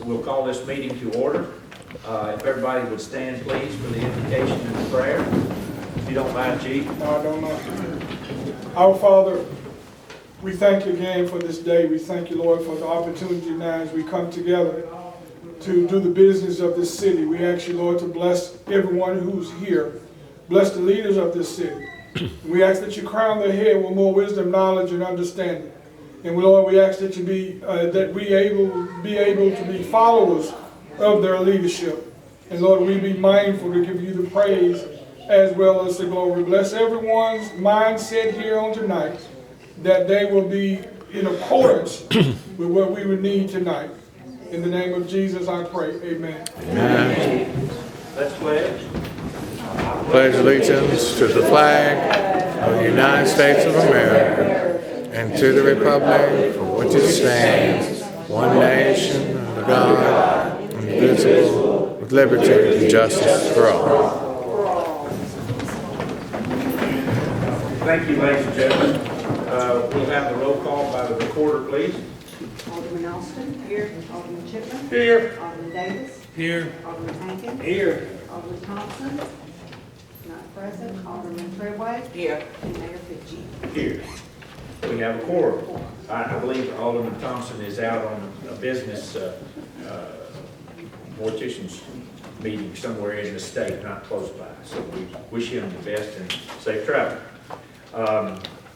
we'll call this meeting to order. If everybody would stand, please, for the invocation and the prayer. If you don't mind, Chief. No, I don't know. Our Father, we thank you again for this day. We thank you, Lord, for the opportunity now as we come together to do the business of this city. We ask you, Lord, to bless everyone who's here. Bless the leaders of this city. We ask that you crown their head with more wisdom, knowledge, and understanding. And Lord, we ask that you be able to be followers of their leadership. And Lord, we be mindful to give you the praise as well as the glory. Bless everyone's mindset here on tonight, that they will be in accordance with what we would need tonight. In the name of Jesus, I pray. Amen. Amen. Let's pledge. Pledge allegiance to the flag of the United States of America and to the republic for which it stands, one nation, under God, indivisible, with liberty and justice for all. Thank you, ladies and gentlemen. We'll have the roll call by the recorder, please. Alderman Austin. Here. Alderman Chipman. Here. Alderman Davis. Here. Alderman Hankins. Here. Alderman Thompson. Not present. Alderman Treadway. Here. And Mayor Fitchie. Here. We have a quorum. I believe Alderman Thompson is out on a business mortician's meeting somewhere in the state, not close by. So we wish him the best and safe travel.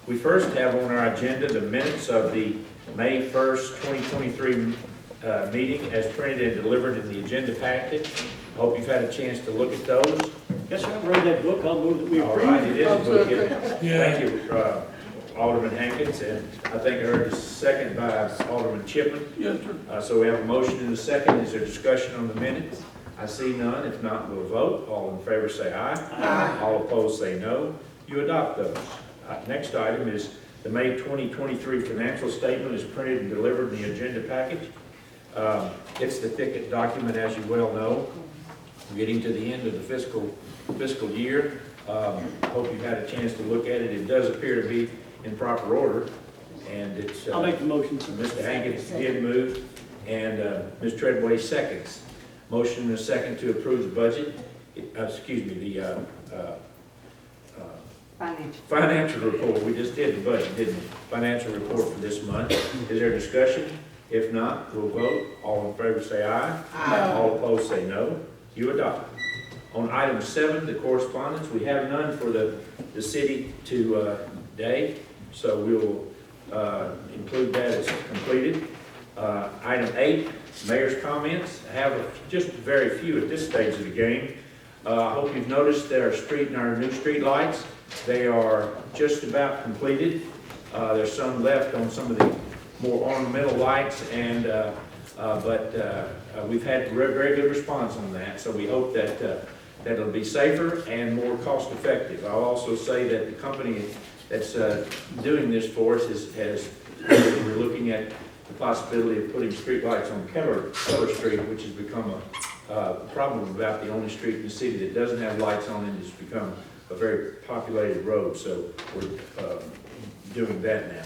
We first have on our agenda the minutes of the May 1st, 2023 meeting as printed and delivered in the agenda package. I hope you've had a chance to look at those. Yes, sir. I read that book. I'll move that we All approve. right, it is a book, isn't it? Thank you, Alderman Hankins, and I think I heard a second by Alderman Chipman. Yes, sir. So we have a motion and a second. Is there discussion on the minutes? I see none. If not, we'll vote. All in favor say aye. Aye. All opposed say no. You adopt those. Next item is the May 2023 financial statement is printed and delivered in the agenda package. It's the thicket document, as you well know. We're getting to the end of the fiscal year. I hope you've had a chance to look at it. It does appear to be in proper order, and it's. I'll make the motion. Mr. Hankins did move, and Ms. Treadway seconds. Motion and a second to approve the budget. The financial report. We just did the budget, didn't we? Financial report for this month. Is there discussion? If not, we'll vote. All in favor say aye. Aye. All opposed say no. You adopt. On item 7, the correspondence, we have none for the city today, so we will include that as completed. Item 8, mayor's comments. I have just very few at this stage of the game. I hope you've noticed that our new street lights, they are just about completed. There's some left on some of the more ornamental lights, and but we've had very good response on that. So we hope that that it'll be safer and more cost effective. I'll also say that the company that's doing this for us we're looking at the possibility of putting street lights on Keller Street, which has become a problem about the only street in the city that doesn't have lights on it. It's become a very populated road, so we're doing that now.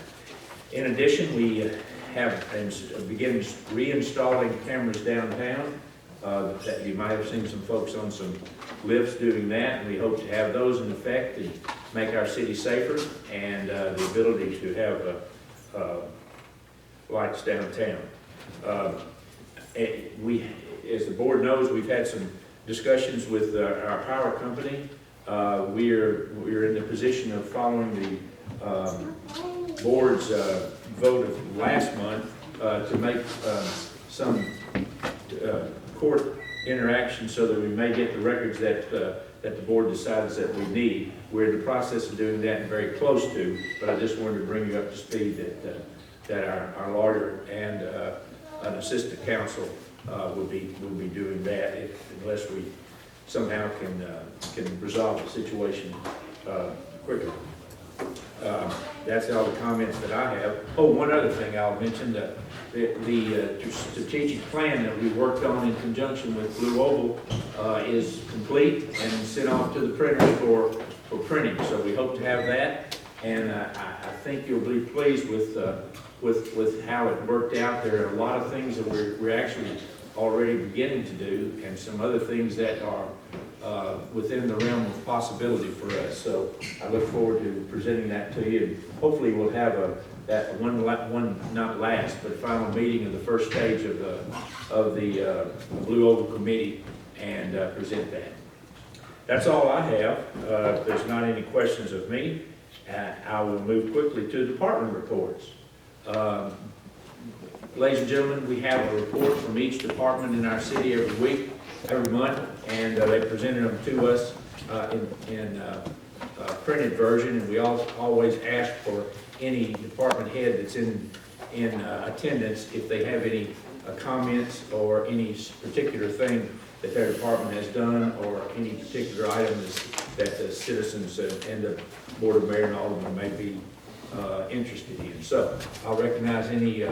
In addition, we have begun reinstalling cameras downtown. That you might have seen some folks on some lifts doing that, and we hope to have those in effect and make our city safer, and the ability to have lights downtown. As the board knows, we've had some discussions with our power company. We're in the position of following the board's vote of last month to make some court interaction so that we may get the records that the board decides that we need. We're in the process of doing that and very close to, but I just wanted to bring you up to speed that our lawyer and an assistant counsel will be doing that unless we somehow can resolve the situation quicker. That's all the comments that I have. Oh, one other thing I'll mention, the strategic plan that we worked on in conjunction with Blue Oval is complete and sent off to the printers for printing. So we hope to have that, and I think you'll be pleased with how it worked out. There are a lot of things that we're actually already beginning to do, and some other things that are within the realm of possibility for us. So I look forward to presenting that to you, and hopefully we'll have that one not last, but final meeting of the first stage of the Blue Oval Committee and present that. That's all I have. If there's not any questions of me, I will move quickly to department reports. Ladies and gentlemen, we have a report from each department in our city every week, every month, and they presented them to us in printed version, and we always ask for any department head that's in attendance if they have any comments or any particular thing that their department has done, or any particular items that the citizens and the Board of Mayor and Aldermen may be interested in. So I'll recognize any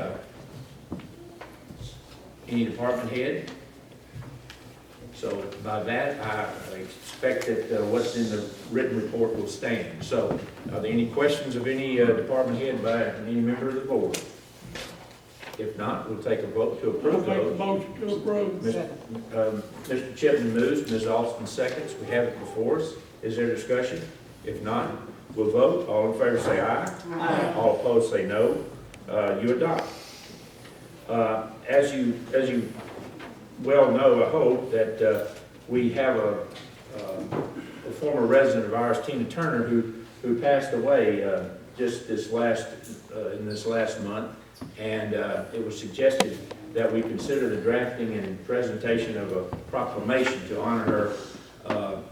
department head. So by that, I expect that what's in the written report will stand. So are there any questions of any department head by any member of the board? If not, we'll take a vote to approve those. Motion to approve. Mr. Chipman moves, Ms. Alston seconds. We have it before us. Is there discussion? If not, we'll vote. All in favor say aye. Aye. All opposed say no. You adopt. As you well know, I hope, that we have a former resident of ours, Tina Turner, who passed away just in this last month. And it was suggested that we consider the drafting and presentation of a proclamation to honor her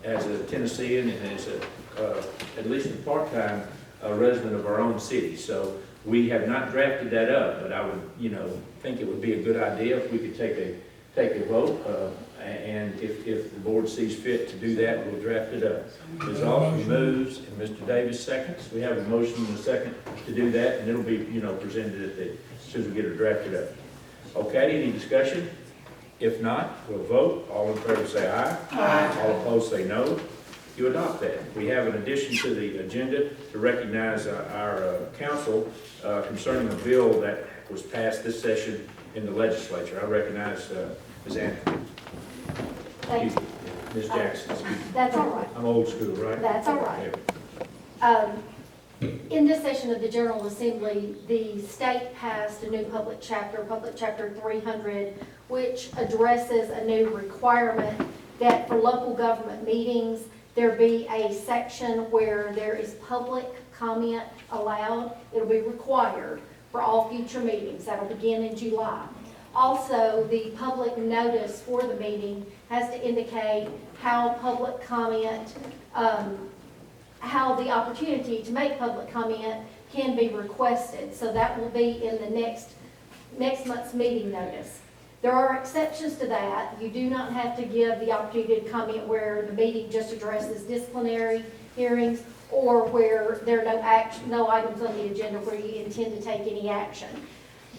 as a Tennessean and as at least a part-time resident of our own city. So we have not drafted that up, but I would, think it would be a good idea if we could take a vote. And if the board sees fit to do that, we'll draft it up. Ms. Alston moves and Mr. Davis seconds. We have a motion and a second to do that, and it'll be, presented as soon as we get it drafted up. Okay, any discussion? If not, we'll vote. All in favor say aye. Aye. All opposed say no. You adopt that. We have an addition to the agenda to recognize our council concerning a bill that was passed this session in the legislature. I recognize Ms. Anthony. Thank you. Ms. Jackson, excuse me. That's all right. I'm old school, right? That's all right. In this session of the General Assembly, the state passed a new Public Chapter 300, which addresses a new requirement that for local government meetings, there be a section where there is public comment allowed. It'll be required for all future meetings. That'll begin in July. Also, the public notice for the meeting has to indicate how public comment, how the opportunity to make public comment can be requested. So that will be in the next month's meeting notice. There are exceptions to that. You do not have to give the opportunity to comment where the meeting just addresses disciplinary hearings or where there are no items on the agenda where you intend to take any action.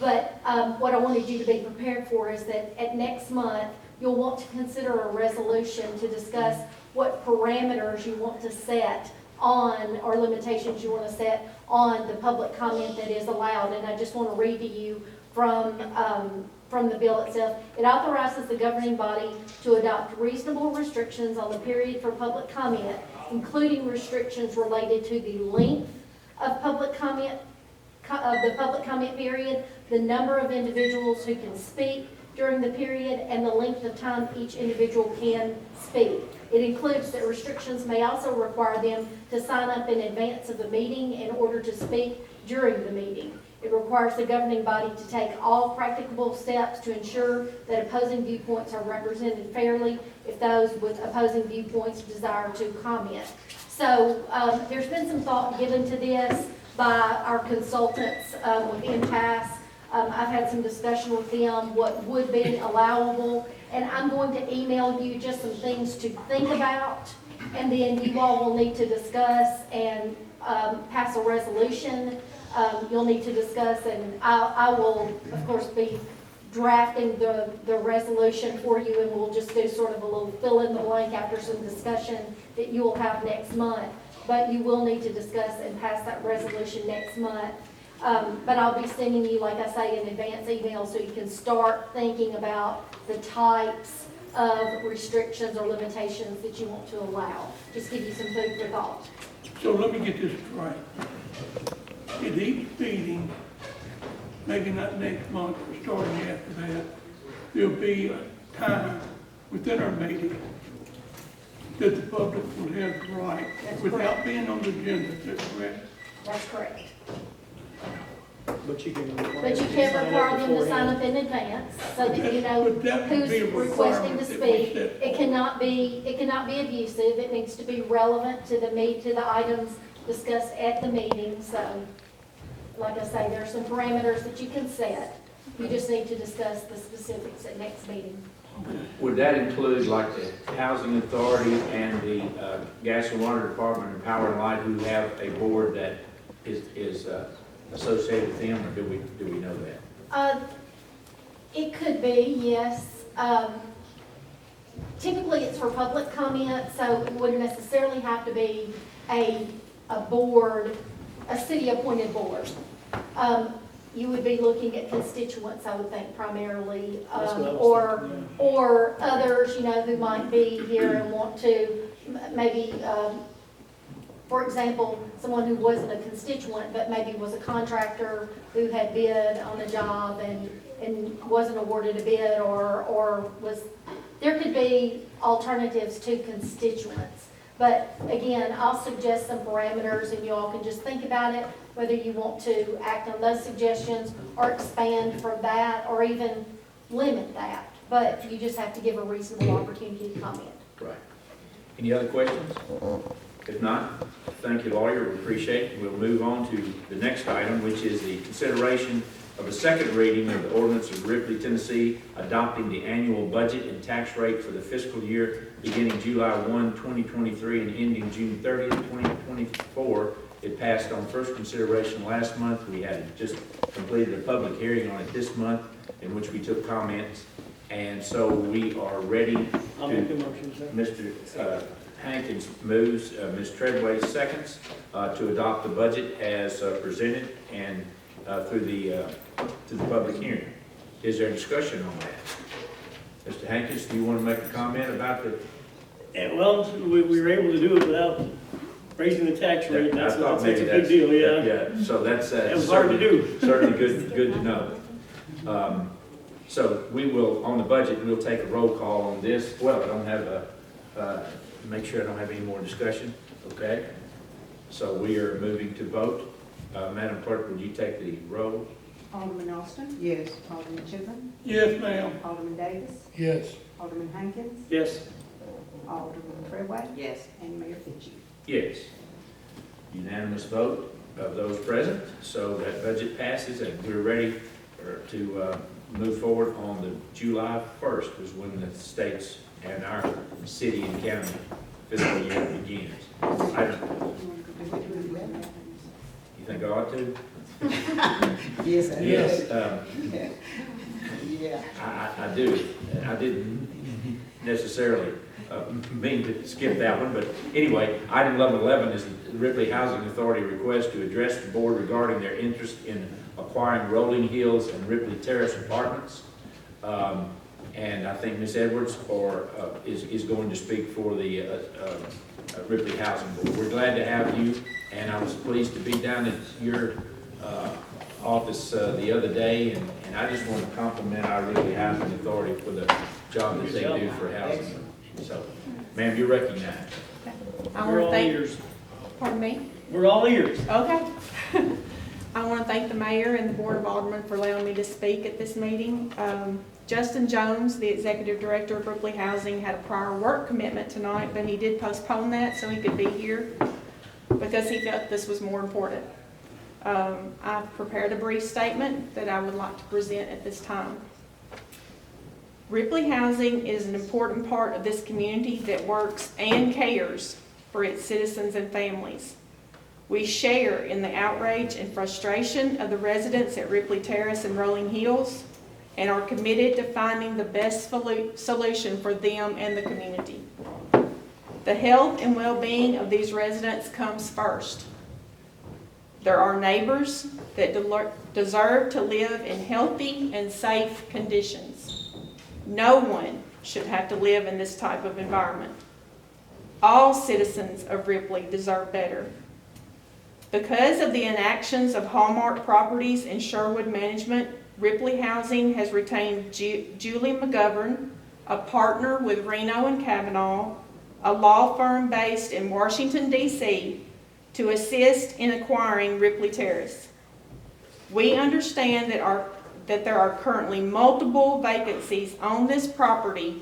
But what I wanted you to be prepared for is that at next month, you'll want to consider a resolution to discuss what parameters you want to set on, or limitations you want to set on the public comment that is allowed. And I just want to read to you from the bill itself. It authorizes the governing body to adopt reasonable restrictions on the period for public comment, including restrictions related to the length of public comment, of the public comment period, the number of individuals who can speak during the period, and the length of time each individual can speak. It includes that restrictions may also require them to sign up in advance of the meeting in order to speak during the meeting. It requires the governing body to take all practicable steps to ensure that opposing viewpoints are represented fairly if those with opposing viewpoints desire to comment. So there's been some thought given to this by our consultants with impasse. I've had some discussion with them what would be allowable, and I'm going to email you just some things to think about, and then you all will need to discuss and pass a resolution. You'll need to discuss, and I will, of course, be drafting the resolution for you, and we'll just do sort of a little fill in the blank after some discussion that you will have next month. But you will need to discuss and pass that resolution next month. But I'll be sending you, like I say, an advance email so you can start thinking about the types of restrictions or limitations that you want to allow. Just give you some food for thought. So let me get this straight. At each meeting, maybe not next month, but starting after that, there'll be a time within our meeting that the public will have the right, That's without correct. being on the agenda, is that correct? That's correct. But you can require. But you can't require them to sign up in advance so that you know But that would who's be a requesting to requirement that we speak. set It cannot be abusive. It needs to be relevant to the items discussed at the meeting. So, like I say, there are some parameters that you can set. You just need to discuss the specifics at next meeting. Would that include like the housing authority and the gas and water department and power and light who have a board that is associated with them, or do we know that? It could be, yes. Typically, it's for public comment, so it wouldn't necessarily have to be a board, a city-appointed board. You would be looking at constituents, I would think, primarily, That's what I was thinking, or others, you know, who might be here and want to maybe, for example, someone who wasn't a constituent, but maybe was a contractor who had bid on a job and wasn't awarded a bid, or was, there could be alternatives to constituents. But again, I'll suggest some parameters and you all can just think about it, whether you want to act on those suggestions or expand from that or even limit that. But you just have to give a reasonable opportunity to comment. Right. Any other questions? If not, thank you, lawyer, we appreciate it. We'll move on to the next item, which is the consideration of a second reading of the ordinance of Ripley, Tennessee, adopting the annual budget and tax rate for the fiscal year beginning July 1, 2023 and ending June 30th, 2024. It passed on first consideration last month. We had just completed a public hearing on it this month in which we took comments. And so we are ready I'll make the to, motion, sir. Mr. Hankins moves, Ms. Treadway seconds, to adopt the budget as presented and through the public hearing. Is there discussion on that? Mr. Hankins, do you want to make a comment about the? Well, we were able to do it without raising the tax rate. I That's thought a maybe big deal, yeah. Yeah, so that's. It was hard to do. Certainly good to know. So we will, on the budget, we'll take a roll call on this. Well, I don't have make sure I don't have any more discussion, okay? So we are moving to vote. Madam Clerk, would you take the roll? Alderman Austin? Yes. Alderman Chisholm? Yes, ma'am. Alderman Davis? Yes. Alderman Hankins? Yes. Alderman Treadway? Yes. And Mayor Fitchie. Yes. Unanimous vote of those present, so that budget passes and we're ready to move forward on the July 1st is when the state's and our city and county fiscal year begins. You think I ought to? Yes, I Yes. Yeah. I do. I didn't necessarily mean to skip that one, but anyway, item 11 is the Ripley Housing Authority request to address the board regarding their interest in acquiring Rolling Hills and Ripley Terrace apartments. And I think Ms. Edwards is going to speak for the Ripley Housing Board. We're glad to have you, and I was pleased to be down at your office the other day, and I just want to compliment our Ripley Housing Authority for the job that they do for housing. So, ma'am, you're recognized. I We're want to all thank, ears. pardon me? We're all ears. Okay. I want to thank the mayor and the board of aldermen for allowing me to speak at this meeting. Justin Jones, the executive director of Ripley Housing, had a prior work commitment tonight, but he did postpone that so he could be here because he felt this was more important. I've prepared a brief statement that I would like to present at this time. Ripley Housing is an important part of this community that works and cares for its citizens and families. We share in the outrage and frustration of the residents at Ripley Terrace and Rolling Hills and are committed to finding the best solution for them and the community. The health and well-being of these residents comes first. There are neighbors that deserve to live in healthy and safe conditions. No one should have to live in this type of environment. All citizens of Ripley deserve better. Because of the inactions of Hallmark Properties and Sherwood Management, Ripley Housing has retained Julie McGovern, a partner with Reno and Kavanaugh, a law firm based in Washington, D.C., to assist in acquiring Ripley Terrace. We understand that there are currently multiple vacancies on this property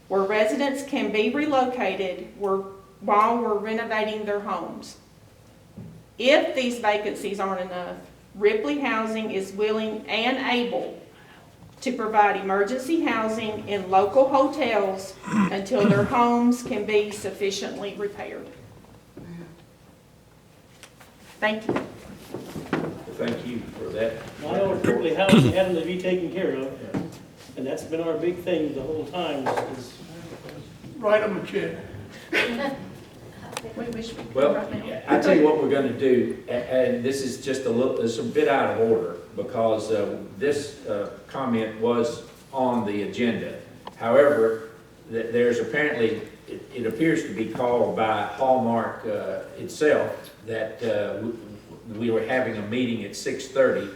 where residents can be relocated while we're renovating their homes. If these vacancies aren't enough, Ripley Housing is willing and able to provide emergency housing in local hotels until their homes can be sufficiently repaired. Thank you. Thank you for that. I know Ripley Housing having to be taken care of, and that's been our big thing the whole time. Write them a check. We wish we could Well, right now. I tell you what we're gonna do, and this is just it's a bit out of order, because this comment was on the agenda. However, there's apparently, it appears to be called by Hallmark itself, that we were having a meeting at 6:30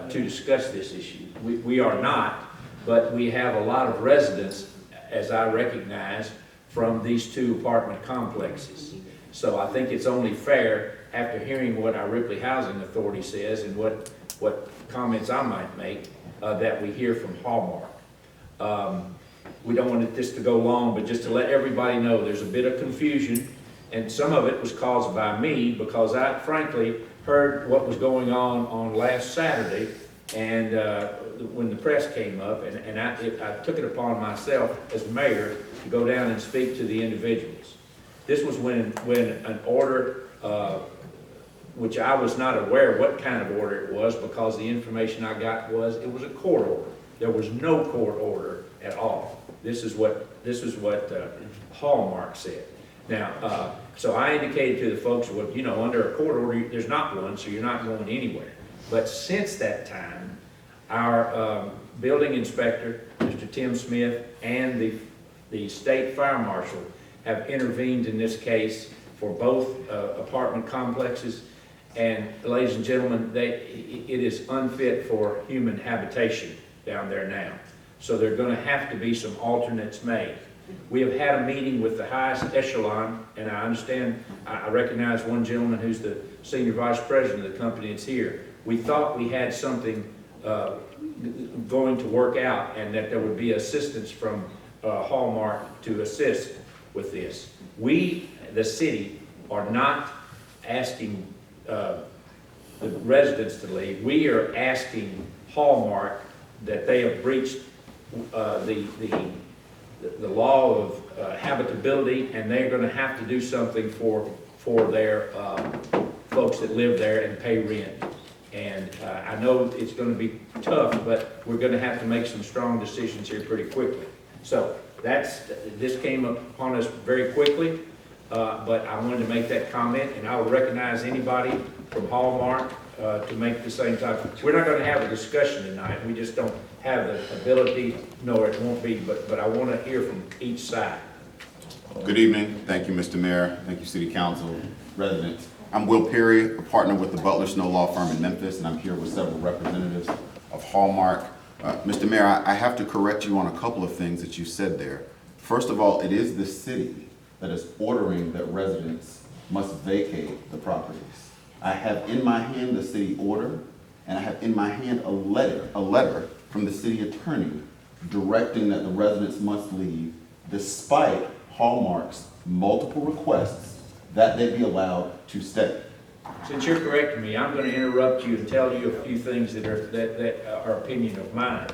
to discuss this issue. We are not, but we have a lot of residents, as I recognize, from these two apartment complexes. So I think it's only fair, after hearing what our Ripley Housing Authority says and what comments I might make, that we hear from Hallmark. We don't want this to go long, but just to let everybody know, there's a bit of confusion, and some of it was caused by me, because I frankly heard what was going on last Saturday, and when the press came up, and I took it upon myself as mayor to go down and speak to the individuals. This was when an order, which I was not aware what kind of order it was, because the information I got was it was a court order. There was no court order at all. This is what Hallmark said. Now, so I indicated to the folks, well, you know, under a court order, there's not one, so you're not going anywhere. But since that time, our building inspector, Mr. Tim Smith, and the state fire marshal have intervened in this case for both apartment complexes. And ladies and gentlemen, it is unfit for human habitation down there now. So there are going to have to be some alternates made. We have had a meeting with the highest echelon, and I understand, I recognize one gentleman who's the senior vice president of the company that's here. We thought we had something going to work out, and that there would be assistance from Hallmark to assist with this. We, the city, are not asking the residents to leave. We are asking Hallmark that they have breached the law of habitability, and they're going to have to do something for their folks that live there and pay rent. And I know it's going to be tough, but we're going to have to make some strong decisions here pretty quickly. So this came upon us very quickly, but I wanted to make that comment, and I will recognize anybody from Hallmark to make the same type. We're not going to have a discussion tonight. We just don't have the ability, nor it won't be, but I want to hear from each side. Good evening. Thank you, Mr. Mayor. Thank you, City Council, residents. I'm Will Perry, a partner with the Butler Snow Law Firm in Memphis, and I'm here with several representatives of Hallmark. Mr. Mayor, I have to correct you on a couple of things that you said there. First of all, it is the city that is ordering that residents must vacate the properties. I have in my hand the city order, and I have in my hand a letter from the city attorney directing that the residents must leave despite Hallmark's multiple requests that they be allowed to stay. Since you're correcting me, I'm going to interrupt you and tell you a few things that are opinion of mine.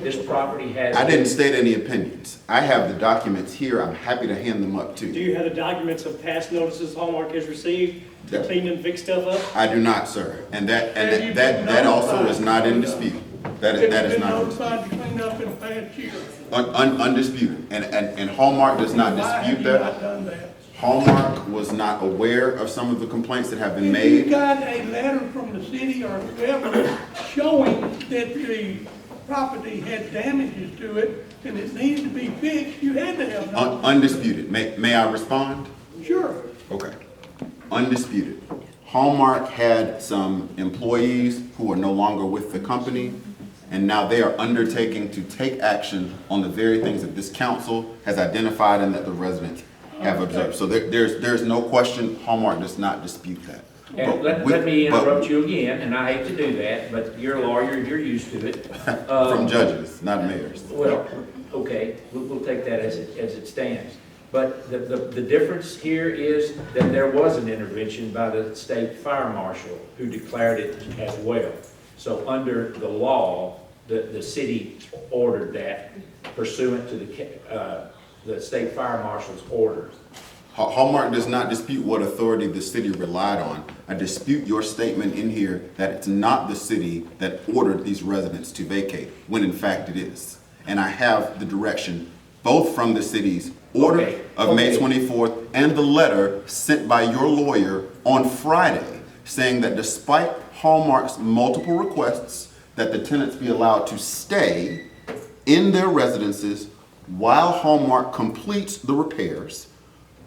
This property has... I didn't state any opinions. I have the documents here. I'm happy to hand them up to Do you. you have the documents of past notices Hallmark has received to Yeah. clean and fix stuff up? I do not, sir. And that also is not in dispute. That is not in dispute. Notified to clean up in the past year. Undisputed. And Hallmark does not dispute Why have you that. not done that? Hallmark was not aware of some of the complaints that have been If you made. got a letter from the city or whoever showing that the property had damages to it and it needed to be fixed, you had to have notice. Undisputed. May I respond? Sure. Okay. Undisputed. Hallmark had some employees who are no longer with the company, and now they are undertaking to take action on the very things that this council has identified and that the residents have observed. So there's no question, Hallmark does not dispute that. And let me interrupt you again, and I hate to do that, but you're a lawyer, you're used to it. From judges, not mayors. Well, okay, we'll take that as it stands. But the difference here is that there was an intervention by the state fire marshal who declared it as well. So under the law, the city ordered that pursuant to the state fire marshal's orders. Hallmark does not dispute what authority the city relied on. I dispute your statement in here that it's not the city that ordered these residents to vacate, when in fact it is. And I have the direction both from the city's order of May 24th and the letter sent by your lawyer on Friday saying that despite Hallmark's multiple requests that the tenants be allowed to stay in their residences while Hallmark completes the repairs,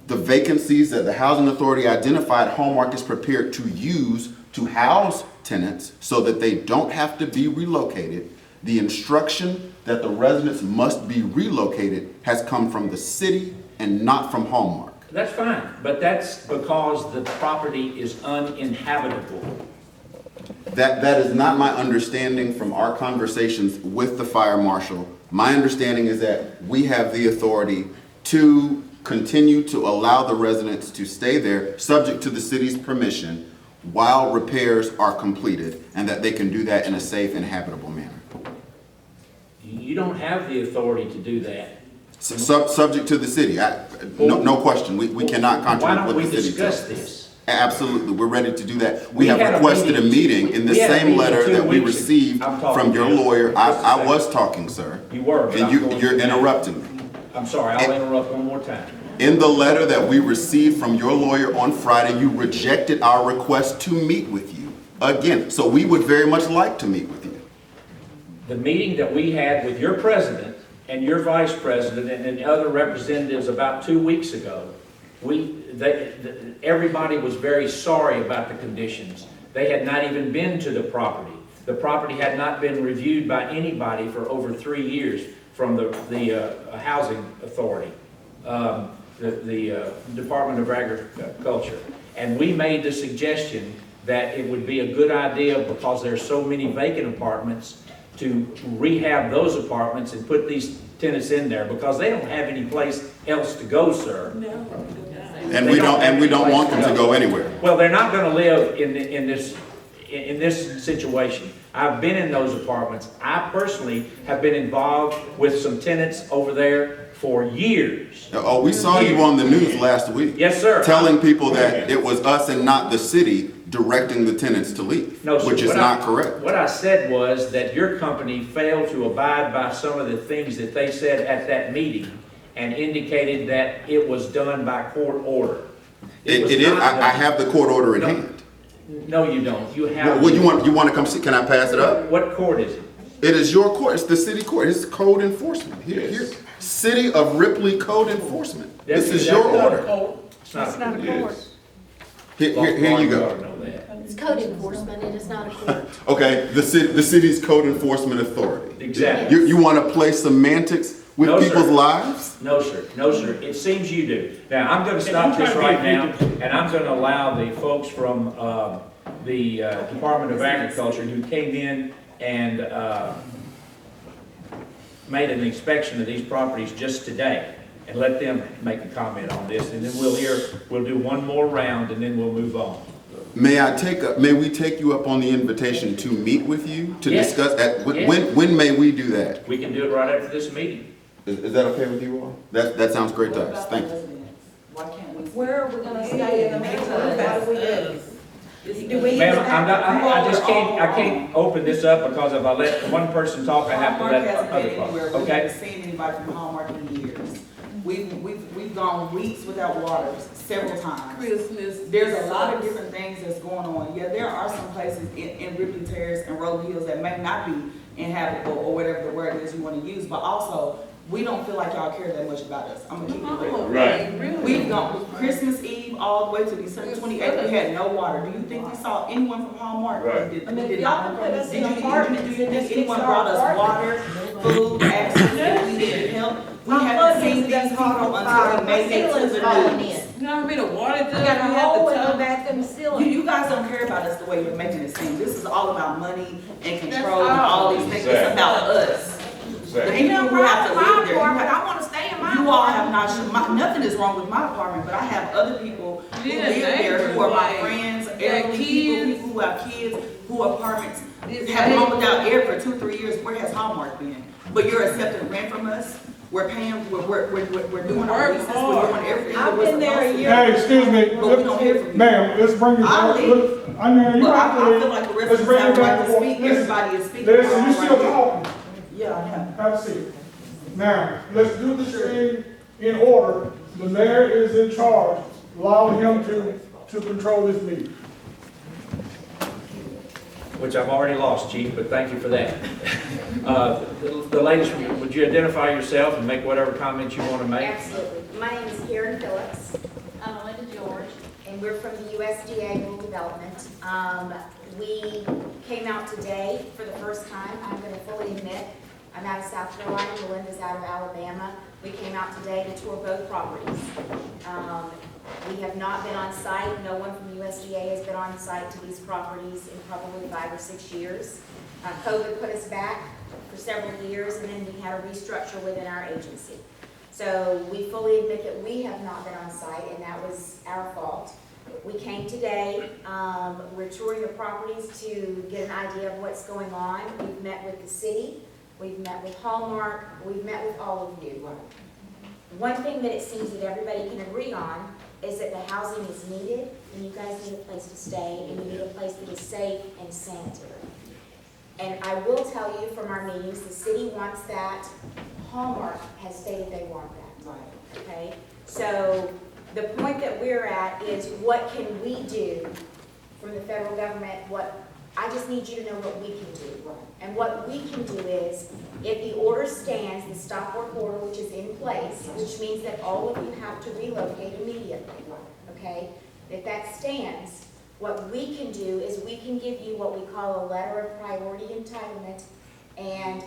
the vacancies that the Housing Authority identified Hallmark is prepared to use to house tenants so that they don't have to be relocated. The instruction that the residents must be relocated has come from the city and not from Hallmark. That's fine, but that's because the property is uninhabitable. That is not my understanding from our conversations with the fire marshal. My understanding is that we have the authority to continue to allow the residents to stay there, subject to the city's permission, while repairs are completed, and that they can do that in a safe and habitable manner. You don't have the authority to do that. Subject to the city, no question, we cannot Why contradict don't what we the city discuss does. this? Absolutely, we're ready to do that. We We have had a requested a meeting- meeting in the we had a same meeting letter 2 that we weeks ago. received I'm talking from your now. lawyer. Just a I second. was talking, sir. You were, but And I'm going you're to now. interrupting me. I'm sorry, I'll interrupt one more time. In the letter that we received from your lawyer on Friday, you rejected our request to meet with you. Again, so we would very much like to meet with you. The meeting that we had with your president and your vice president and then other representatives about 2 weeks ago, everybody was very sorry about the conditions. They had not even been to the property. The property had not been reviewed by anybody for over 3 years from the Housing Authority, the Department of Agriculture. And we made the suggestion that it would be a good idea, because there's so many vacant apartments, to rehab those apartments and put these tenants in there, because they don't have any place else to go, sir. And we don't want them to go anywhere. Well, they're not going to live in this situation. I've been in those apartments. I personally have been involved with some tenants over there for years. Oh, we saw you on the news last week. Yes, sir. Telling people that it was us and not the city directing the tenants to leave, No, sir. which is not correct. What I said was that your company failed to abide by some of the things that they said at that meeting and indicated that it was done by court order. It was is. not I done. have the court order in No. hand. No, you don't. You have. Well, you want to come see? Can I pass it up? What court is it? It is your court. It's the city court. It's code enforcement. Here. City of Ripley Code Enforcement. That's This is your exactly order. It's not It's not a court. Here you go. Know that. It's code enforcement, it is not a court. Okay, the city's code enforcement authority. Exactly. You want to play semantics with No, sir. people's lives? No, sir. No, sir. It seems you do. Now, I'm going to stop this right now, and I'm going to allow the folks from the Department of Agriculture who came in and made an inspection of these properties just today, and let them make a comment on this, and then we'll do one more round, and then we'll move on. May we take you up on the invitation to meet with you to Yes. discuss? Yes. When may we do that? We can do it right after this meeting. Is that okay with you all? That sounds great to us. Thank you. Why can't we? Where are we gonna stay in the meantime? What do we do? Do we Ma'am, even I'm not, have- I just can't, I can't open this up because if I let one person talk, I have to Hallmark let hasn't other been talk, anywhere. We okay? haven't seen anybody from Hallmark in years. We've gone weeks without water several times. Christmas. There's a lot of different things that's going on. Yeah, there are some places in Ripley Terrace and Roll Hills that may not be inhabitable or whatever the word is you want to use, but also, we don't feel like y'all care that much about us. I'm gonna keep it real. Right. We've gone Christmas Eve all the way to December 28th, we had no water. Do you think we saw anyone from Hallmark? Right. We did- I mean, we if did y'all not. can put us Did in you- apartments Do you and think just anyone fix brought our us water, food, access, if we needed help? We haven't seen these people until we made it to the news. You never been a water jug? We got a You have hole the in the tub? bathroom ceiling. You guys don't care about us the way you're making it seem. This is all about money and control and all these things. It's Exactly. about us. The Exactly. people who have to live there, you I have- wanna stay in my you all have not, nothing is wrong with my apartment, but I have other people who Yeah, live there who are my neighbors, friends, like, elderly people, kids. people who have kids, who apartments This have been neighbor- without air for 2-3 years. Where has Hallmark been? But you're accepting rent from us. We're paying, we're doing our Work leases, we're hard. doing everything that I've we're been there a supposed to. year. Hey, excuse me, But we don't hear from you. ma'am, let's bring it I'll back, leave. look, I know you But have to I feel leave. like the Let's residents bring it have a back right and to forth. speak. Listen, Everybody is speaking. listen, you for still our right. talking. Yeah, I know. Have a seat. Now, let's do this thing in order. The mayor is in charge. Allow him to control this meeting. Which I've already lost, Chief, but thank you for that. The ladies, would you identify yourself and make whatever comments you want to make? Absolutely. My name is Karen Phillips. I'm Linda George. And we're from the USDA Rural Development. We came out today for the first time. I'm going to fully admit, I'm out of South Carolina, Melinda's out of Alabama. We came out today to tour both properties. We have not been on site. No one from USDA has been on site to these properties in probably 5 or 6 years. COVID put us back for several years, and then we had a restructure within our agency. So we fully admit that we have not been on site, and that was our fault. We came today, we're touring the properties to get an idea of what's going on. We've met with the city, we've met with Hallmark, we've met with all of you. One thing that it seems that everybody can agree on is that the housing is needed, and you guys need a place to stay, and you need a place that is safe and sanitary. And I will tell you from our meetings, the city wants that. Hallmark has stated they want that. Right. Okay, so the point that we're at is what can we do from the federal government? I just need you to know what we can do. And what we can do is, if the order stands, the stop work order, which is in place, which means that all of you have to relocate immediately, okay? If that stands, what we can do is we can give you what we call a letter of priority entitlement, and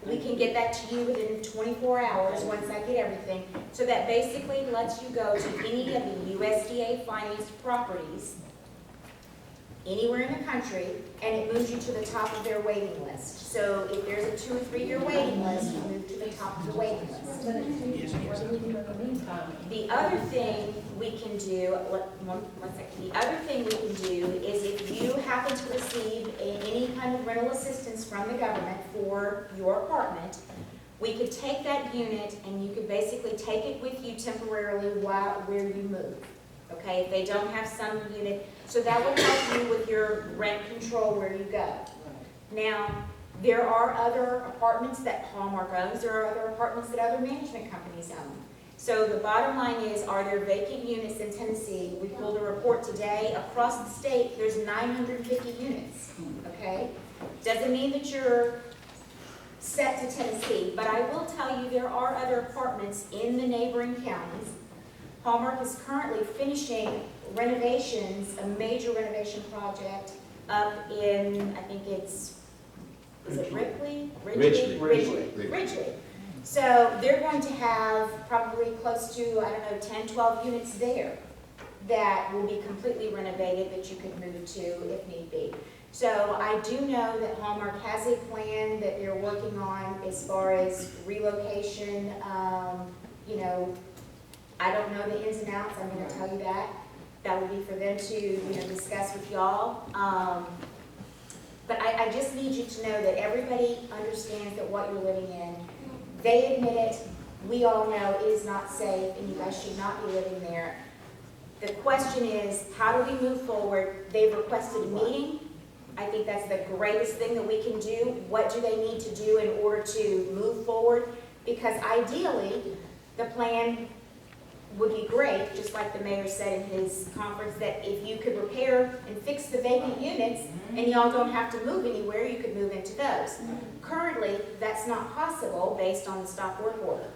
we can get that to you within 24 hours once I get everything. So that basically lets you go to any of the USDA financed properties anywhere in the country, and it moves you to the top of their waiting list. So if there's a 2 or 3 year waiting list, you move to the top of the waiting list. The other thing we can do, one second. The other thing we can do is if you happen to receive any kind of rental assistance from the government for your apartment, we could take that unit and you could basically take it with you temporarily where you move. Okay, if they don't have some unit, so that would help you with your rent control where you go. Now, there are other apartments that Hallmark owns, there are other apartments that other management companies own. So the bottom line is, are there vacant units in Tennessee? We pulled a report today, across the state, there's 950 units, okay? Doesn't mean that you're set to Tennessee, but I will tell you there are other apartments in the neighboring counties. Hallmark is currently finishing renovations, a major renovation project up in, I think is it Ripley? Ridgely. So they're going to have probably close to, I don't know, 10, 12 units there that will be completely renovated that you could move to if need be. So I do know that Hallmark has a plan that they're working on as far as relocation. You know, I don't know the ins and outs, I'm going to tell you that. That would be for them to, discuss with y'all. But I just need you to know that everybody understands that what you're living in, they admit it, we all know it is not safe, and you guys should not be living there. The question is, how do we move forward? They've requested a meeting. I think that's the greatest thing that we can do. What do they need to do in order to move forward? Because ideally, the plan would be great, just like the mayor said in his conference, that if you could repair and fix the vacant units and y'all don't have to move anywhere, you could move into those. Currently, that's not possible based on the stop work order,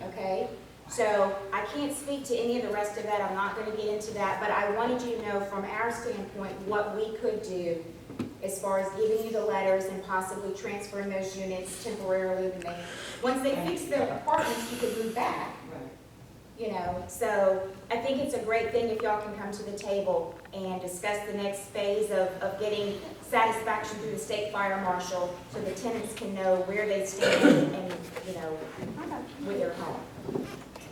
okay? So I can't speak to any of the rest of that. I'm not going to get into that, but I wanted you to know from our standpoint what we could do as far as giving you the letters and possibly transferring those units temporarily. Once they fix their apartments, you could move back. You know, so I think it's a great thing if y'all can come to the table and discuss the next phase of getting satisfaction through the state fire marshal so the tenants can know where they stand and, you know, with their home.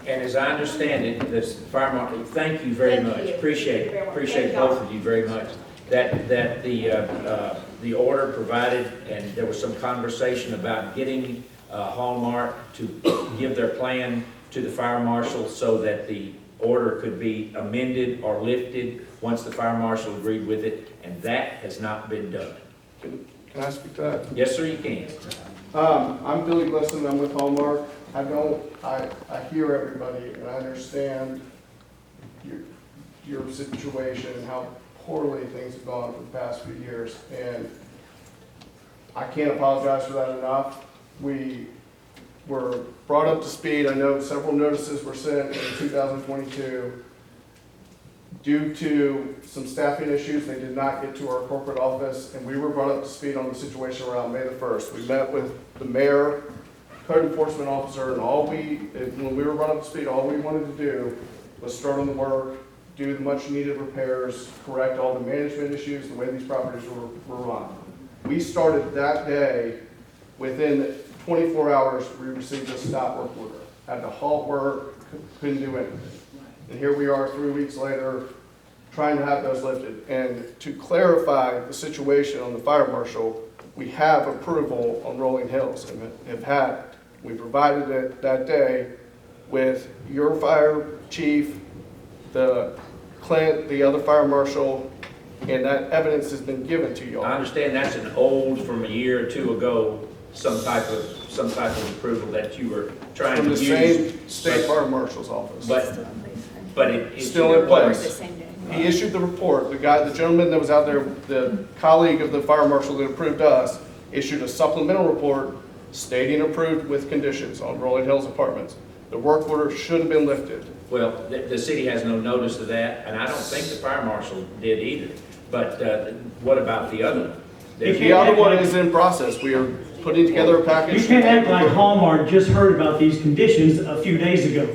And as I understand it, this fire marshal, thank you very much. Appreciate it. Appreciate both of you very much. That the order provided, and there was some conversation about getting Hallmark to give their plan to the fire marshal so that the order could be amended or lifted once the fire marshal agreed with it, and that has not been done. Can I speak to that? Yes, sir, you can. I'm Billy Glisson, I'm with Hallmark. I hear everybody and I understand your situation and how poorly things have gone for the past few years. And I can't apologize for that enough. We were brought up to speed. I know several notices were sent in 2022. Due to some staffing issues, they did not get to our corporate office, and we were brought up to speed on the situation around May the 1st. We met with the mayor, code enforcement officer, and when we were brought up to speed, all we wanted to do was start on the work, do the much needed repairs, correct all the management issues, the way these properties were run. We started that day. Within 24 hours, we received a stop work order. Had to halt work, couldn't do anything. And here we are 3 weeks later, trying to have those lifted. And to clarify the situation on the fire marshal, we have approval on Rolling Hills and have had it. We provided it that day with your fire chief, the Clint, the other fire marshal, and that evidence has been given to you all. I understand that's an old, from a year or two ago, some type of approval that you were trying to From use. the same state fire marshal's office. But it's Still in place. He issued the report. The gentleman that was out there, the colleague of the fire marshal that approved us, issued a supplemental report stating approved with conditions on Rolling Hills Apartments. The work order should have been lifted. Well, the city has no notice of that, and I don't think the fire marshal did either. But what about the other one? The other one is in process. We are putting together a package. You can't act like Hallmark just heard about these conditions a few days ago.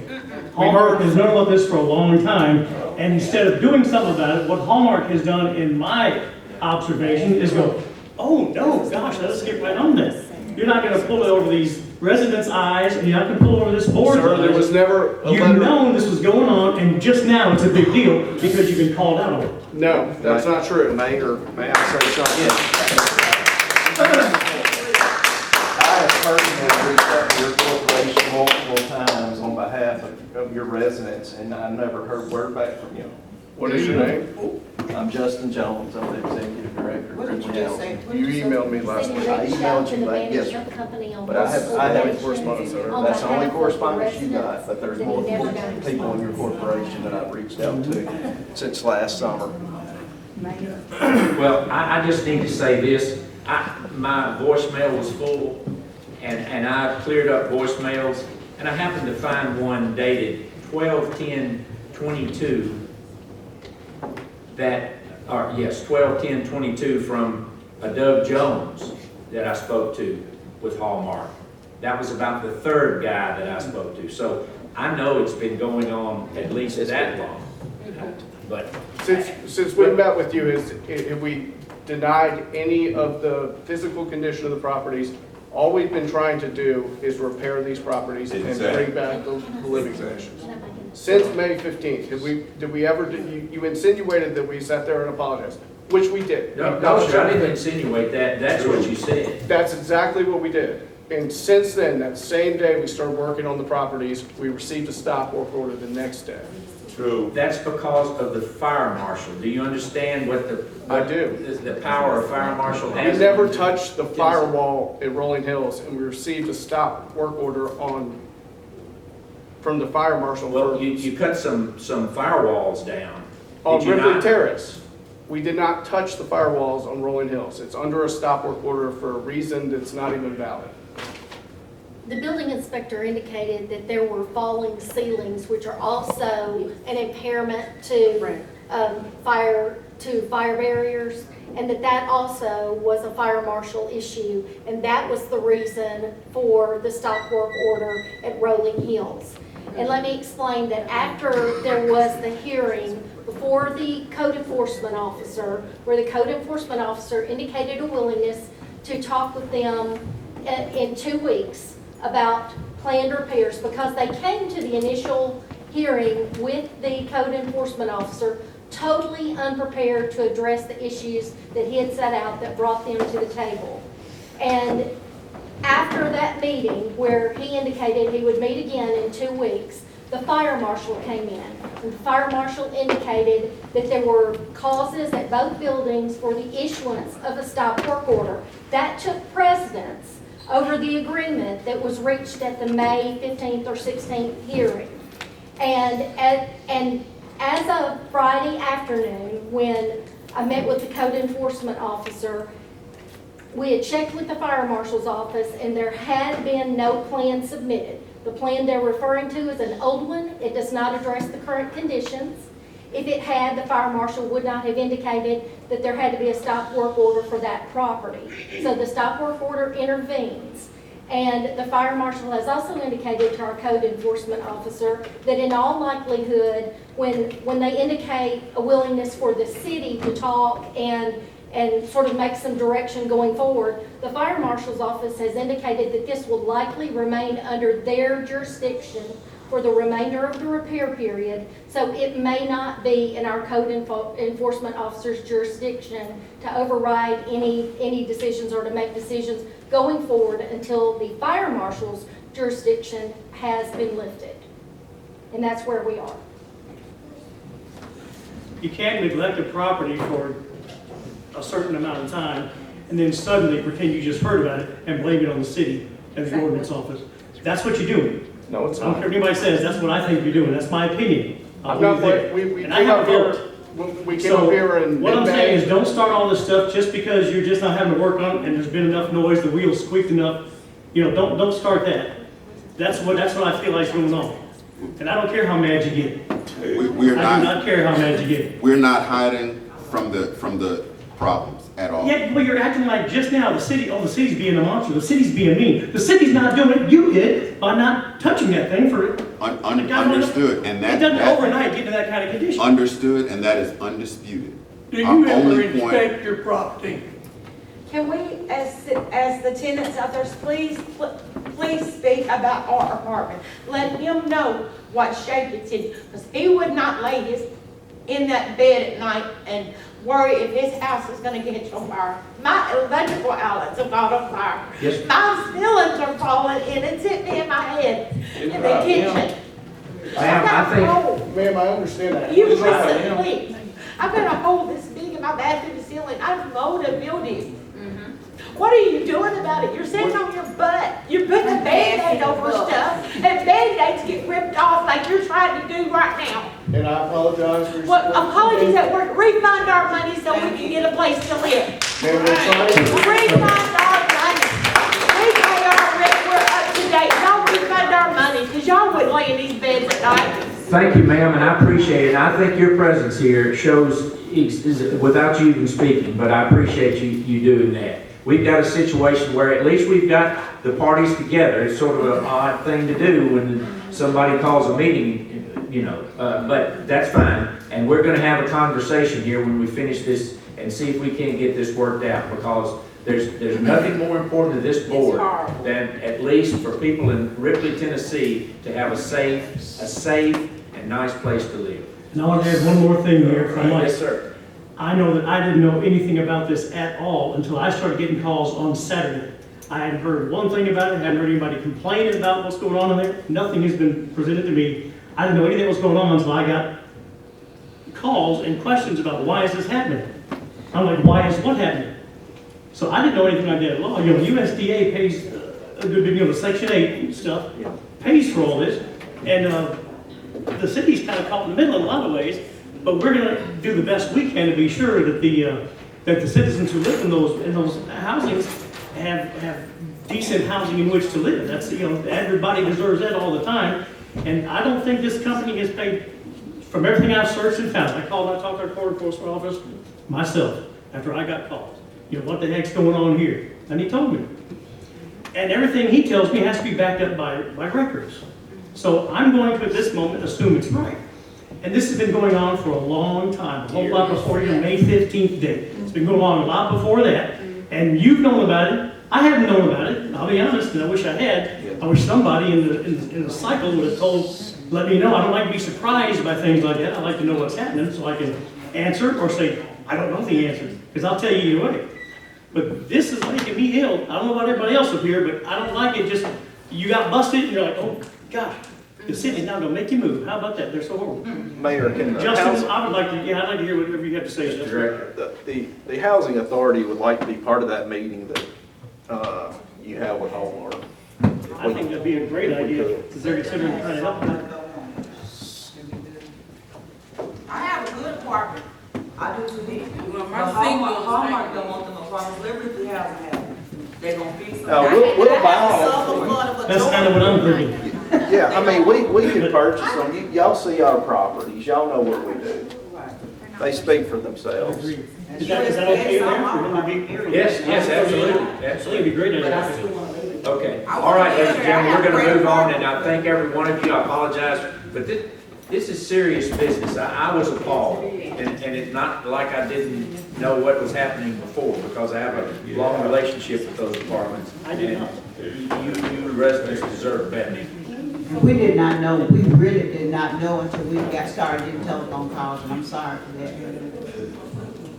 Hallmark has known about this for a long time, and instead of doing something about it, what Hallmark has done, in my observation, is go, oh no, gosh, let's get right on this. You're not going to pull it over these residents' eyes, and you're not going to pull it over this board's eyes. There was never a You've letter. known this was going on, and just now it's a big deal because you've been called out on it. No, that's not true. Mayor, may I say something? I have personally reached out to your corporation multiple times on behalf of your residents, and I never heard word back from you. What is your name? I'm Justin Jones, I'm the executive director. What did you just say? You emailed me last Said night. you I reached out emailed to you the back, yes, management company on But I haven't correspondence with her. on That's the only behalf of the correspondence you got, residents but there's that you never multiple got a people in your response. corporation that I've reached out to since last summer. Mayor. Well, I just need to say this. My voicemail was full, and I cleared up voicemails, and I happened to find one dated 12/10/22 12/10/22 from a Doug Jones that I spoke to with Hallmark. That was about the third guy that I spoke to. So I know it's been going on at least that long. But Since we met with you, have we denied any of the physical condition of the properties? All we've been trying to do is repair these properties and bring back the living conditions. Since May 15th, did we ever, you insinuated that we sat there and apologized, which we did. no, I didn't insinuate that. That's what you said. That's exactly what we did. And since then, that same day we started working on the properties, we received a stop work order the next day. True. That's because of the fire marshal. Do you understand what I do. The power of fire marshal We has? never touched the firewall at Rolling Hills, and we received a stop work order from the fire marshal. Well, you cut some firewalls down. On Did you Ripley not? Terrace. We did not touch the firewalls on Rolling Hills. It's under a stop work order for a reason that's not even valid. The building inspector indicated that there were falling ceilings, which are also an impairment to fire barriers, and that also was a fire marshal issue, and that was the reason for the stop work order at Rolling Hills. And let me explain that after there was the hearing before the code enforcement officer, where the code enforcement officer indicated a willingness to talk with them in 2 weeks about planned repairs, because they came to the initial hearing with the code enforcement officer totally unprepared to address the issues that he had set out that brought them to the table. And after that meeting, where he indicated he would meet again in 2 weeks, the fire marshal came in. And the fire marshal indicated that there were causes at both buildings for the issuance of a stop work order. That took precedence over the agreement that was reached at the May 15th or 16th hearing. And as of Friday afternoon, when I met with the code enforcement officer, we had checked with the fire marshal's office, and there had been no plan submitted. The plan they're referring to is an old one. It does not address the current conditions. If it had, the fire marshal would not have indicated that there had to be a stop work order for that property. So the stop work order intervenes. And the fire marshal has also indicated to our code enforcement officer that in all likelihood, when they indicate a willingness for the city to talk and sort of make some direction going forward, the fire marshal's office has indicated that this will likely remain under their jurisdiction for the remainder of the repair period, so it may not be in our code enforcement officer's jurisdiction to override any decisions or to make decisions going forward until the fire marshal's jurisdiction has been lifted. And that's where we are. You can't neglect a property for a certain amount of time and then suddenly pretend you just heard about it and blame it on the city and the ordinance office. That's what you're doing. No, it's I don't not. care if anybody says, that's what I think you're doing. That's my opinion. I'm not, we And I came have up a here, vote. we came up here in What I'm saying is, mid-May. don't start all this stuff just because you're just not having to work on it and there's been enough noise, the wheels squeaked enough. You know, don't start that. That's what I feel like is going on. And I don't care how mad you get. We are I do not, not care how mad you get. we're not hiding from the problems at all. Yeah, but you're acting like just now the city's being a monster, the city's being mean. The city's not doing it, you did, by not touching that thing for it. Understood, and It doesn't overnight get to that kind of condition. understood, and that is undisputed. Do Our you ever only point- inspect your property? Can we, as the tenants out there, please speak about our apartment? Let him know what shape it's in, because he would not lay in that bed at night and worry if his house is gonna catch on fire. My electrical outlets have gone on fire. Yes. My ceilings are falling in and hitting me in my head in the kitchen. I think. Ma'am, I understand that. You listen, please. I've got a hole this big in my bathroom ceiling. I've mowed a building. What are you doing about it? You're sitting on your butt. You're putting a Band-Aid over stuff, and Band-Aids get ripped off like you're trying to do right now. And I apologize for. Well, apologies at work. Refund our money so we can get a place to live. Ma'am, we're trying to. Refund our money. We pay our rent. We're up to date. Y'all refund our money, because y'all wouldn't lay in these beds at night. Thank you, ma'am, and I appreciate it. I think your presence here shows, without you even speaking, but I appreciate you doing that. We've got a situation where at least we've got the parties together. It's sort of an odd thing to do when somebody calls a meeting, you know, but that's fine. And we're gonna have a conversation here when we finish this and see if we can't get this worked out, because there's nothing more important to this board than, at least for people in Ripley, Tennessee, to have a safe and nice place to live. And I want to add one more thing here from Mike. Yes, sir. I know that I didn't know anything about this at all until I started getting calls on Saturday. I hadn't heard one thing about it, hadn't heard anybody complain about what's going on in there. Nothing has been presented to me. I didn't know anything was going on until I got calls and questions about why is this happening? I'm like, why is what happening? So I didn't know anything like that at all. USDA pays, the Section 8 stuff, pays for all this. And the city's kind of caught in the middle in a lot of ways, but we're gonna do the best we can to be sure that the citizens who live in those housings have decent housing in which to live. That's, everybody deserves that all the time. And I don't think this company has paid, from everything I've searched and found. I talked to our court enforcement office myself after I got called. What the heck's going on here? And he told me. And everything he tells me has to be backed up by records. So I'm going to, at this moment, assume it's right. And this has been going on for a long time, a whole lot before your May 15th date. It's been going on a lot before that. And you've known about it. I haven't known about it. I'll be honest, and I wish I had. I wish somebody in the cycle would have let me know. I don't like to be surprised by things like that. I like to know what's happening so I can answer or say, I don't know the answer. Because I'll tell you either way. But this is making me ill. I don't know about everybody else up here, but I don't like it. Just, you got busted and you're like, oh, gosh. The city's now going to make you move. How about that? They're so horrible. Mayor, can the Justin, housing, I'd like to hear whatever you have to say. the housing authority would like to be part of that meeting that you have with Hallmark. I think that'd be a great idea, because they're considering trying to help them. I have a good apartment. I do too. Well, my Hallmark don't want them apartments. Liberty Housing have them. They're gonna fix them. We'll buy That's kind of what I'm thinking. Yeah, I mean, we can purchase them. Y'all see our properties. Y'all know what we do. They speak for themselves. Is that okay there? Yes, absolutely. Absolutely. It'd be a great idea. Okay. All right, ladies and gentlemen, we're going to move on, and I thank every one of you. I apologize, but this is serious business. I was appalled, and it's not like I didn't know what was happening before, because I have a long relationship with those departments. I did not. You residents deserve better. We did not know, we really did not know until we got started getting telephone calls, and I'm sorry for that.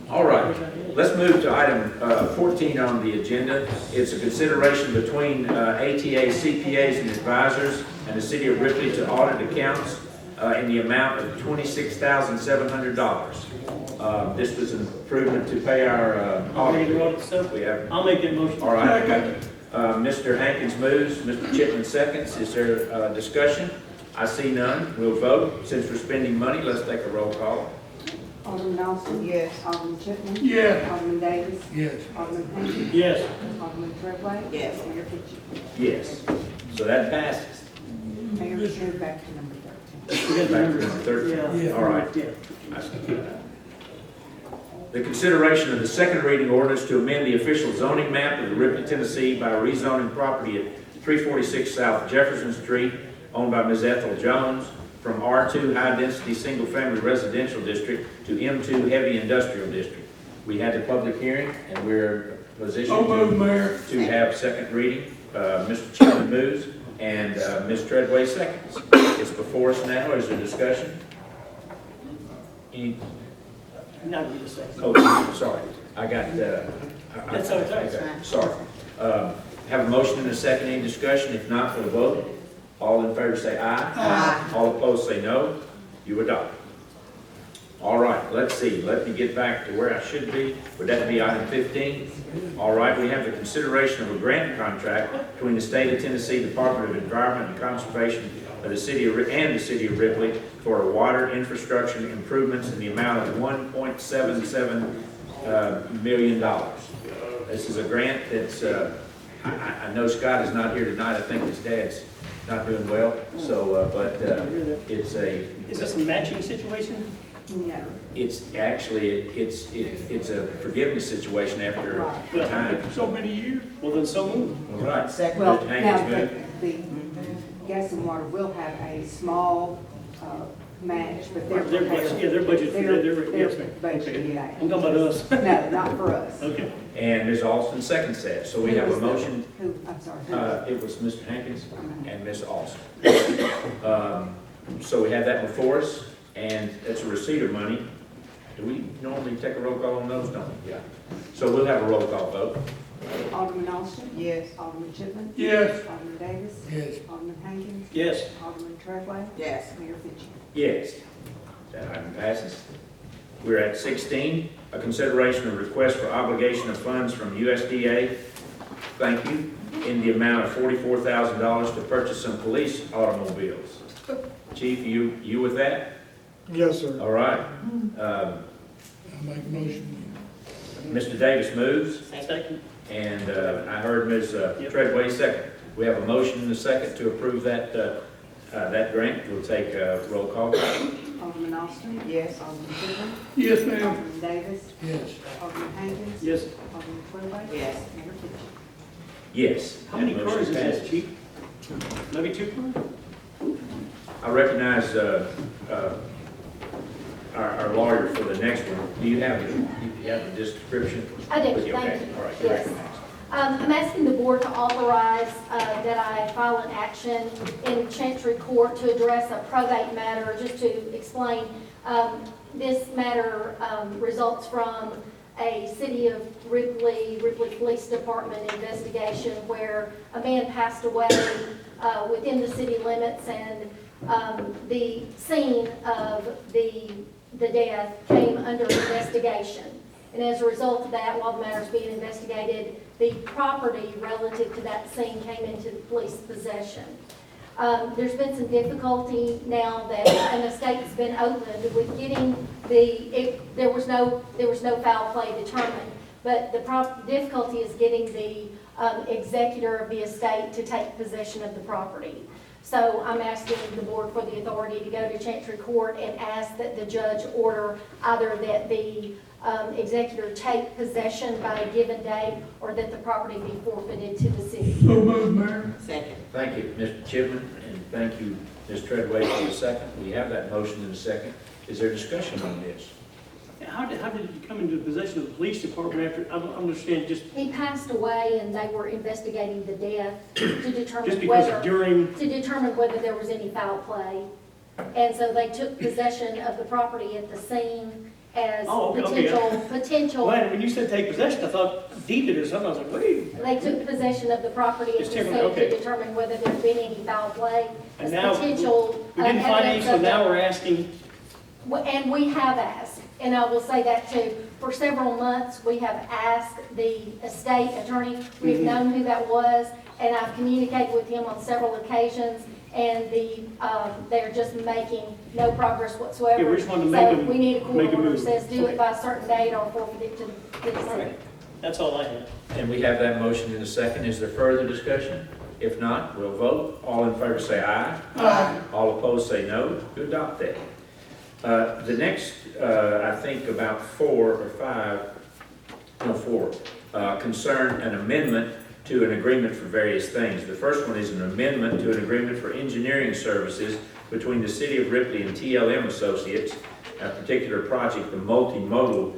All right, let's move to item 14 on the agenda. It's a consideration between ATA CPAs and advisors and the city of Ripley to audit accounts in the amount of $26,700. This was an improvement to pay our audit. We have. I'll make that motion. All right, I got Mr. Hankins moves, Mr. Chipman seconds. Is there discussion? I see none. We'll vote. Since we're spending money, let's take a roll call. Alderman Nelson? Yes. Alderman Chipman? Yes. Alderman Davis? Yes. Alderman Hankins? Yes. Alderman Treadway? Yes. Mayor Kitchen? Yes. So that passes. Mayor, move back to number 13. We got the Back number. to number 13. Yeah. All right. Yeah. I see that. The consideration of the second reading ordinance to amend the official zoning map of the Ripley, Tennessee by rezoning property at 346 South Jefferson Street, owned by Ms. Ethel Jones, from R2 High Density Single Family Residential District to M2 Heavy Industrial District. We had the public hearing, and we're positioned to have second reading. Mr. Chairman moves, and Ms. Treadway seconds. It's before us now. Is there discussion? Any? Not really the same. Oh, sorry. I got, That's okay. sorry. Have a motion and a second. Any discussion? If not, for the vote. All in favor say aye. Aye. All opposed say no. You adopt. All right, let's see. Let me get back to where I should be. Would that be item 15? All right, we have the consideration of a grant contract between the State of Tennessee Department of Environment and Conservation of the City of Ripley for water infrastructure improvements in the amount of $1.77 million. This is a grant that's, I know Scott is not here tonight. I think his dad's not doing well, so, but it's a... Is this a matching situation? No. It's actually, it's a forgiveness situation after time. So many years. Well, then so move. All right. Well, Mr. now, Hankins moved. the gas and water will have a small match, but Their budget, yeah, their budget, yes, ma'am. budget, yeah. I'm talking about us. No, not for us. Okay. And Ms. Alston seconds that. So we have a motion. Who, I'm sorry. It was Mr. Hankins and Ms. Alston. So we have that before us, and it's a receipt of money. Do we normally take a roll call on those? Don't we? Yeah. So we'll have a roll call vote. Alderman Austin? Yes. Alderman Chipman? Yes. Alderman Davis? Yes. Alderman Hankins? Yes. Alderman Treadway? Yes. Mayor Fisher? Yes. That item passes. We're at 16, a consideration of request for obligation of funds from USDA, thank you, in the amount of $44,000 to purchase some police automobiles. Chief, you with that? Yes, sir. All right. I make a motion. Mr. Davis moves, Second. and I heard Ms. Treadway second. We have a motion and a second to approve that grant. We'll take a roll call. Alderman Austin? Yes. Alderman Chipman? Yes, ma'am. Alderman Davis? Yes. Alderman Hankins? Yes. Alderman Treadway? Yes. Mayor Fisher? Yes. How many That motion cars is passes. this, Chief? Maybe 2 cars? I recognize our lawyer for the next one. Do you have the description? I do, with you? thank Okay, you. all right, Yes. recognize. I'm asking the board to authorize that I file an action in Chancery Court to address a probate matter. Just to explain, this matter results from a City of Ripley Police Department investigation where a man passed away within the city limits, and the scene of the death came under investigation. And as a result of that, while the matter is being investigated, the property relative to that scene came into the police possession. There's been some difficulty now that an estate's been opened with getting there was no foul play determined, but the difficulty is getting the executor of the estate to take possession of the property. So I'm asking the board for the authority to go to Chancery Court and ask that the judge order either that the executor take possession by a given date or that the property be forfeited to the city. So moved, Mayor. Second. Thank you, Mr. Chipman, and thank you, Ms. Treadway, for the second. We have that motion in a second. Is there discussion on this? How did you come into possession of the police department after, I don't understand, just He passed away and they were investigating the death to just determine because whether, during, there was any foul play. And so they took possession of the property at the scene as Oh, okay. potential. when you said take possession, I thought deed it or something, I was like, wait. They took possession of the property at the Just scene temporary, okay. to determine whether there's been any foul play. And as now, potential we didn't find any, evidence so of now the- we're asking, And we have asked, and I will say that too, for several months, we have asked the estate attorney, we've known who that was, and I've communicated with him on several occasions, and they're just making no progress whatsoever. Yeah, we just wanted to make So we need a court make a order move. that says do Okay. it by a certain date or forfeit it to the all city. right, that's all I have. And we have that motion in a second. Is there further discussion? If not, we'll vote. All in favor say aye. Aye. All opposed say no. To adopt that. The next, I think about 4 or 5, no 4, concern an amendment to an agreement for various things. The first one is an amendment to an agreement for engineering services between the City of Ripley and TLM Associates, a particular project, the multimodal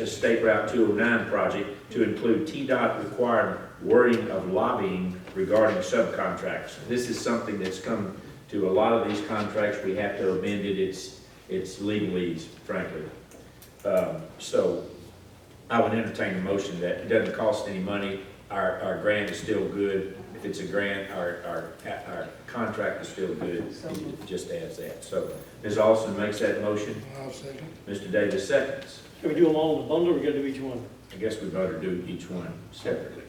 State Route 209 project, to include TDOT required wording of lobbying regarding subcontracts. This is something that's come to a lot of these contracts. We have to amend it. It's legalese, frankly. So I would entertain a motion that it doesn't cost any money. Our grant is still good. If it's a grant, our contract is still good. It just adds that. So Ms. Alston makes that motion. I'll second. Mr. Davis seconds. Can we do them all in a bundle, or we gotta do each one? I guess we better do each one separately.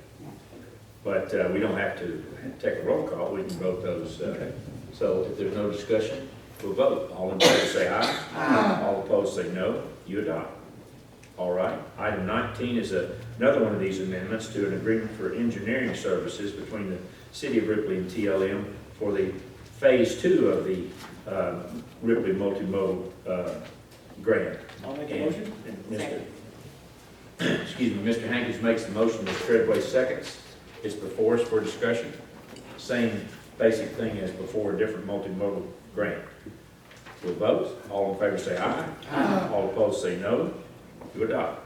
But we don't have to take a roll call. We can vote those. So if there's no discussion, we'll vote. All in favor say aye. Aye. All opposed say no. You adopt. All right. Item 19 is another one of these amendments to an agreement for engineering services between the City of Ripley and TLM for the Phase 2 of the Ripley Multimodal Grant. I'll make a motion. And Mr. Hankins makes the motion, Mr. Treadway seconds. It's before us for discussion. Same basic thing as before, a different multimodal grant. We'll vote. All in favor say aye. Aye. All opposed say no. You adopt.